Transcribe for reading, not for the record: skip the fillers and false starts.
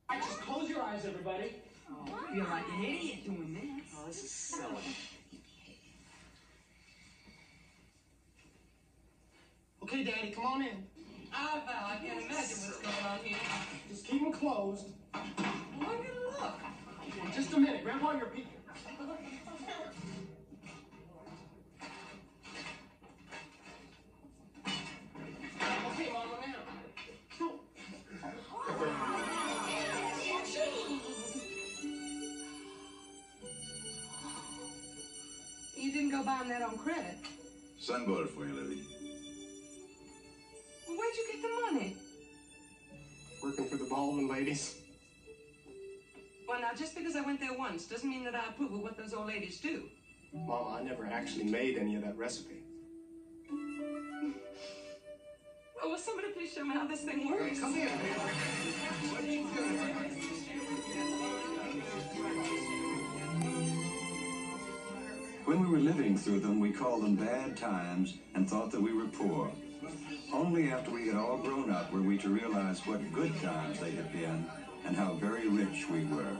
All right, just close your eyes, everybody. Oh, I feel like an idiot doing this. Oh, this is silly. Okay, Daddy, come on in. I vow, I can't imagine what's going on here. Just keep them closed. Well, I'm gonna look. In just a minute. Grandpa, you're peeking. Okay, Mama, now. Go. You didn't go buying that on credit. Son bought it for you, Lily. Well, where'd you get the money? Working for the Baldwin ladies. Well, now, just because I went there once doesn't mean that I approve of what those old ladies do. Mama, I never actually made any of that recipe. Well, will somebody please show me how this thing works? Come here. What are you doing? When we were living through them, we called them bad times and thought that we were poor. Only after we had all grown up were we to realize what good times they had been and how very rich we were.